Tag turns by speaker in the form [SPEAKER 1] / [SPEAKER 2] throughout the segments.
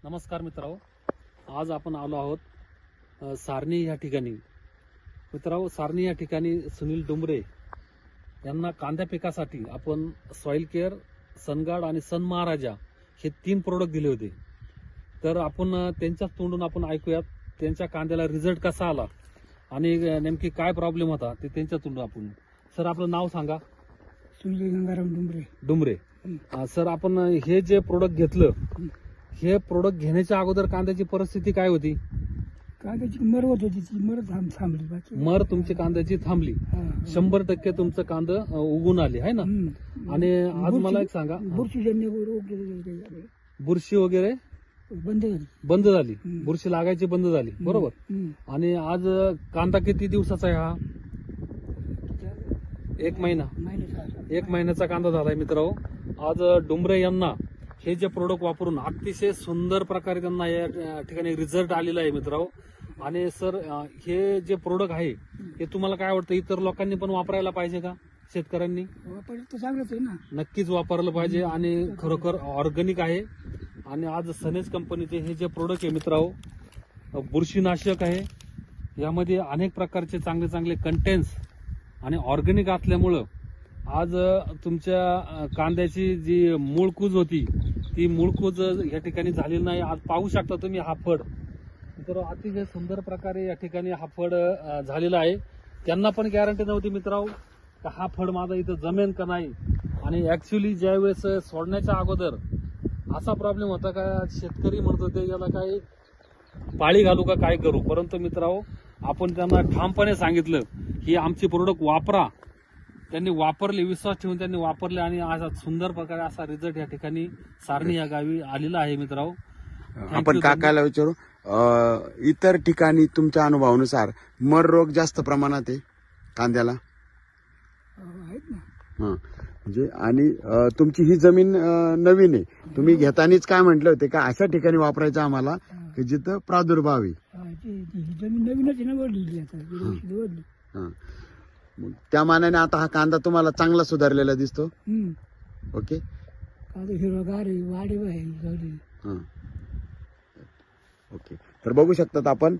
[SPEAKER 1] नमस्कार मित्रांनो, आज आपण आलो आहोत सारणी या ठिकाणी. मित्रांनो, सारणी या ठिकाणी सुनील डुमरे यांना कांद्या पिकासाठी आपण सॉइल केअर, सनगार्ड आणि सन महाराजा हे 3 प्रोडक्ट दिले होते. तर आपण त्यांच्याच तोंडून आपण ऐकूयात त्यांच्या कांद्याला रिझल्ट कसा आला आणि नेमकी काय प्रॉब्लेम होता ते त्यांच्या तोंडून आपण. सर, आपलं नाव सांगा.
[SPEAKER 2] सुनील गंगाराम
[SPEAKER 1] डुमरे. सर, आपण हे जे प्रोडक्ट घेतलं, हे प्रोडक्ट घेण्याच्या अगोदर कांद्याची परिस्थिती काय होती?
[SPEAKER 2] कांद्याची मर होत होती, ती मर थांबली. बाकी
[SPEAKER 1] मर तुमची कांद्याची थांबली. 100% तुमचं कांदं उगून आले आहे ना. आणि आज मला एक सांगा,
[SPEAKER 2] बुरशीजन्य रोग
[SPEAKER 1] बुरशी वगैरे बंद झाली, बुरशी लागायची बंद झाली, बरोबर. आणि आज कांदा किती दिवसाचा आहे हा? 1 महिन्याचा कांदा झालाय मित्रांनो. आज डुमरे यांना हे जे प्रोडक्ट वापरून अतिशय सुंदर प्रकारे त्यांना या ठिकाणी रिझल्ट आलेला आहे मित्रांनो. आणि सर, हे जे प्रोडक्ट आहे हे तुम्हाला काय वाटतं, इतर लोकांनी पण वापरायला पाहिजे का? शेतकऱ्यांनी
[SPEAKER 2] वापरलं तर चांगलंच आहे ना.
[SPEAKER 1] नक्कीच वापरलं पाहिजे आणि खरोखर ऑर्गॅनिक आहे. आणि आज सनेज कंपनीचे हे जे प्रोडक्ट आहे मित्रांनो, बुरशीनाशक आहे. यामध्ये अनेक प्रकारचे चांगले चांगले कंटेन्ट्स आणि ऑर्गॅनिक असल्यामुळं आज तुमच्या कांद्याची जी मूळकूज होती ती मूळकूज या ठिकाणी झालेली नाही. आज पाहू शकता तुम्ही हा फड. तर अतिशय सुंदर प्रकारे या ठिकाणी हा फड झालेला आहे. त्यांना पण गॅरंटी नव्हती मित्रांनो का हा फड माझा इथं जमेन का नाही. आणि ऍक्च्युली ज्यावेळेस सोडण्याच्या अगोदर असा प्रॉब्लेम होता का शेतकरी म्हणत होते याला काय पाळी घालू का काय करू. परंतु मित्रांनो, आपण त्यांना ठामपणे सांगितलं की आमची प्रोडक्ट वापरा. त्यांनी वापरले, विश्वास ठेवून त्यांनी वापरले आणि आज सुंदर प्रकारे असा रिझल्ट या ठिकाणी सारणी या गावी आलेला आहे मित्रांनो.
[SPEAKER 3] आपण काकाला विचारू, इतर ठिकाणी तुमच्या अनुभवानुसार मर रोग जास्त प्रमाणात आहे कांद्याला?
[SPEAKER 2] आहेत ना.
[SPEAKER 3] म्हणजे आणि तुमची ही जमीन नवीन आहे, तुम्ही घेतानीच काय म्हटले होते का अशा ठिकाणी वापरायचं आम्हाला की जिथं प्रादुर्भाव आहे?
[SPEAKER 2] जमीन नवीनच आहे ना, वडली आता.
[SPEAKER 3] मग त्या मानाने आता हा कांदा तुम्हाला चांगला सुधारलेला दिसतो. ओके,
[SPEAKER 2] कांदा हिरवागार आहे, वाढीव आहे.
[SPEAKER 3] ओके, तर बघू शकतात आपण,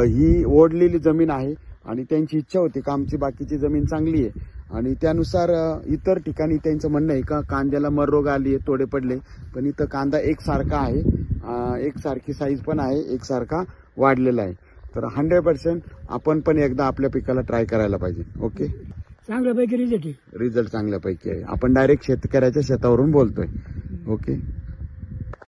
[SPEAKER 3] ही ओढलेली जमीन आहे आणि त्यांची इच्छा होती का आमची बाकीची जमीन चांगली आहे आणि त्यानुसार इतर ठिकाणी त्यांचं म्हणणं आहे का कांद्याला मर रोग आली आहे, तोडे पडले, पण इथं कांदा एकसारखा आहे, एकसारखी साईज पण आहे, एकसारखा वाढलेला आहे. तर 100% आपण पण एकदा आपल्या पिकाला ट्राय करायला पाहिजे. ओके,
[SPEAKER 2] चांगल्यापैकी रिझल्ट आहे.
[SPEAKER 3] रिझल्ट चांगल्यापैकी आहे. आपण डायरेक्ट शेतकऱ्याच्या शेतावरून बोलतोय. ओके.